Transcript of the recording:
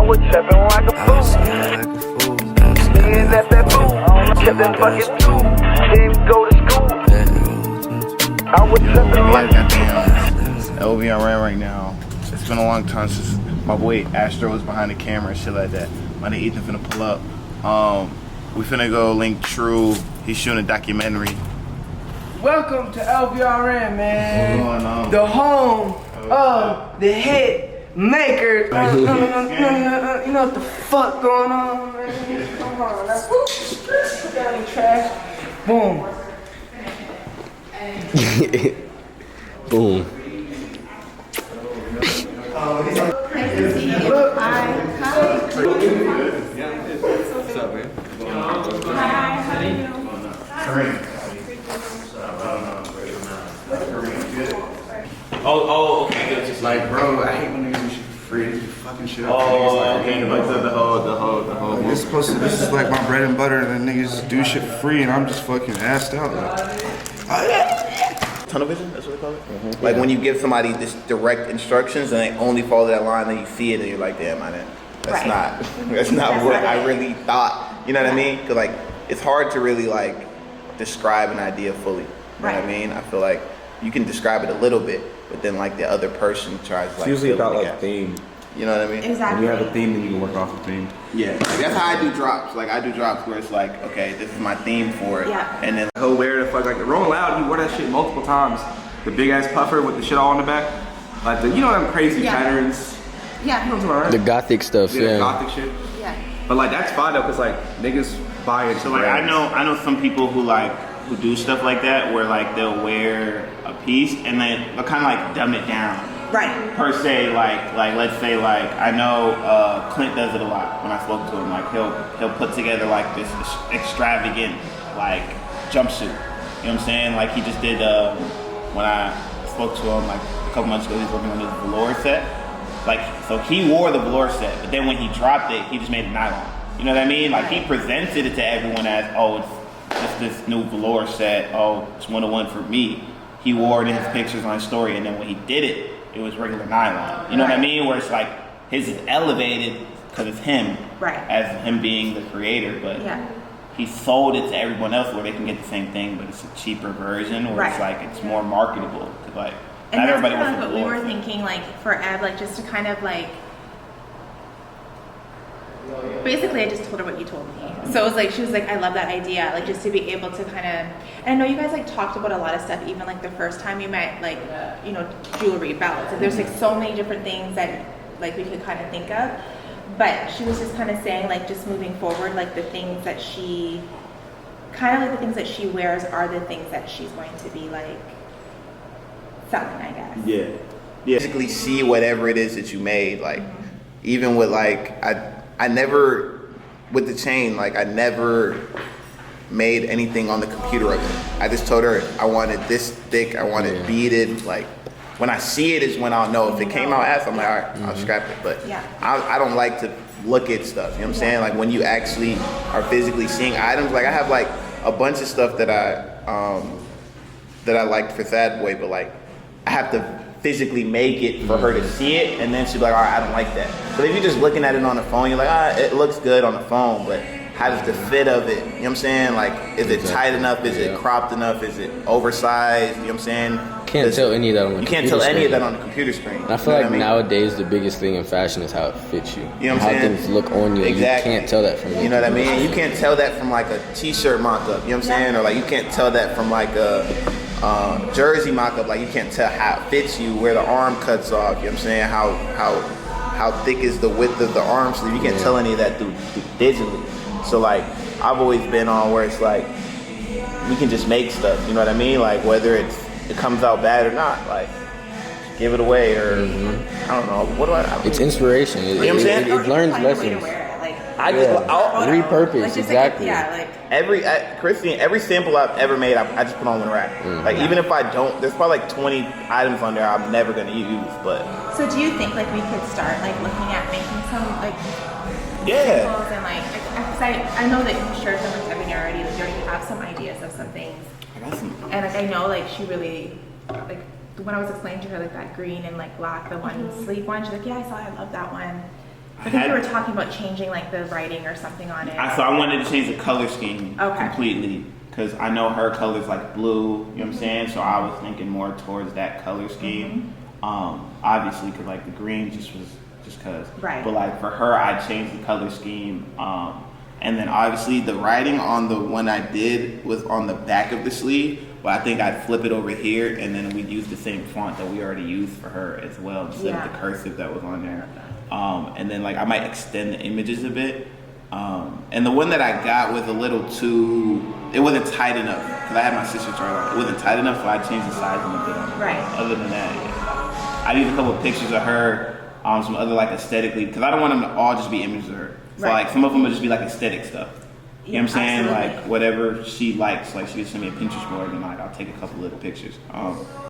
was tripping like a fool. Niggas at that booth, tripping fucking too. Didn't go to school. I was tripping like LVRN right now. It's been a long time since my boy Astro was behind the camera and shit like that. My nigga Ethan finna pull up. We finna go link True. He's shooting a documentary. Welcome to LVRN, man. What's going on? The home of the hit makers. You know what the fuck going on, man? Come on, let's put down the trash. Boom. Boom. Nice to see you. Hi. What's up, man? Hi, how are you? Oh, okay. Good. It's like, bro, I hate when niggas do shit for free. They just fucking shit up. Oh, okay. Like the whole. This is like my bread and butter, and then niggas do shit for free, and I'm just fucking assed out. Tunnel vision, that's what they call it? Like when you give somebody this direct instructions and they only follow that line and you see it and you're like, damn, that's not what I really thought. You know what I mean? Cause like, it's hard to really like describe an idea fully. You know what I mean? I feel like you can describe it a little bit, but then like the other person tries like. It's usually fill in about the like gaps. theme. You know what I mean? Exactly. When you have a theme, then you can work off the theme. Yeah, like that's how I do drops. Like I do drops where it's like, okay, this is my theme for it. Yeah. And then He'll wear the fuck like the Rolling Loud. He wore that shit multiple times. The big ass puffer with the shit all on the back, like the them crazy patterns. Yeah. You know what I'm talking about, The right? gothic stuff, yeah. Gothic shit. Yeah. But like that's fine though, cause like niggas buy into. so like I know some people who do stuff like that where like they'll wear a piece and then they'll kind of like dumb it down. Right. Per se, like let's say like I know Clint does it a lot when I spoke to him. Like he'll put together like this extravagant like jumpsuit. You know what I'm saying? Like he just did when I spoke to him like a couple months ago. He was working on his velour set. Like so he wore the velour set, but then when he dropped it, he just made it nylon. You know what I mean? Like he presented it to everyone as, oh, it's just this new velour set. Oh, it's 101 for me. He wore it in his pictures on his story, and then when he did it, it was regular nylon. You know what I mean? Where it's like his is elevated because it's him, as him being the creator. But he sold it to everyone else where they can get the same thing, but it's a cheaper version where it's like it's more marketable. Like And not that's everybody kind of wants what we velour. were thinking, like for Eb, like just to kind of like. Basically, I just told her what you told me. So it was like, she was like, I love that idea. Like just to be able to kind of, and I know you guys like talked about a lot of stuff, even like the first time you met, like, you know, jewelry, belts. Like, there's like so many different things that like we could kind of think of. But she was just kind of saying like, just moving forward, like the things that she, kind of like the things that she wears are the things that she's going to be like selling, I guess. Yeah. Basically see whatever it is that you made. Like even with like, I never, with the chain, like I never made anything on the computer of it. I just told her I wanted this thick, I want it beaded. Like when I see it is when I'll know. If it came out ass, I'm like, all right, I'll scrap it. But I don't like to look at stuff, you know what I'm saying? Like when you actually are physically seeing items, like I have like a bunch of stuff that I liked for Sad Boy, but like I have to physically make it for her to see it, and then she'd be like, all right, I don't like that. But if you're just looking at it on the phone, you're like, it looks good on the phone, but how does the fit of it, you know what I'm saying? Like, is it tight enough? Is it cropped enough? Is it oversized? You know what I'm saying? Can't tell any of that on the computer You can't tell any of screen. that on the computer screen. And I feel like nowadays the biggest thing in fashion is how it fits you. You know what I'm how saying? things look on you. Exactly. You can't tell that from You know what I mean? You can't tell that from like a t-shirt mock-up, you know what I'm saying? Or like you can't tell that from like a jersey mock-up. Like you can't tell how it fits you, where the arm cuts off, you know what I'm saying? How thick is the width of the arm sleeve. You can't tell any of that through digitally. So like I've always been on where it's like we can just make stuff, you know what I mean? Like whether it comes out bad or not, like give it away or I don't know. What do I It's inspiration. You know what I'm saying? It learns Find a way to lessons. wear it, like, I just I'll repurpose, like, just exactly. Like every sample I've ever made, I just put on one rack. Like even if I don't, there's probably like 20 items on there I'm never gonna use. But so do you think like we could start like looking at making some like samples and like, because I know that you shared them with Ebony already. Like you already have some ideas of some things. And like I know like she really like when I was explaining to her like that green and like black, the one sleeve one, she's like, yeah, I love that one. I think you were talking about changing like the writing or something on it. So I wanted to change the color scheme completely because I know her color's like blue, you know what I'm saying? So I was thinking more towards that color scheme. Obviously, because like the green just cause. Right. But like for her, I changed the color scheme. And then obviously the writing on the one I did was on the back of the sleeve, but I think I'd flip it over here and then we'd use the same font that we already used for her as well instead of the cursive that was on there. And then like I might extend the images a bit. And the one that I got was a little too, it wasn't tight enough because I had my sister try it on. It wasn't tight enough, so I changed the sizing a bit on it. Right. Other than that, I used a couple of pictures of her, some other like aesthetically, because I don't want them to all just be images of her. So like some of them would just be like aesthetic stuff. You know what I'm saying? Absolutely. Like whatever she likes, like she just send me a Pinterest board and like I'll take a couple little pictures.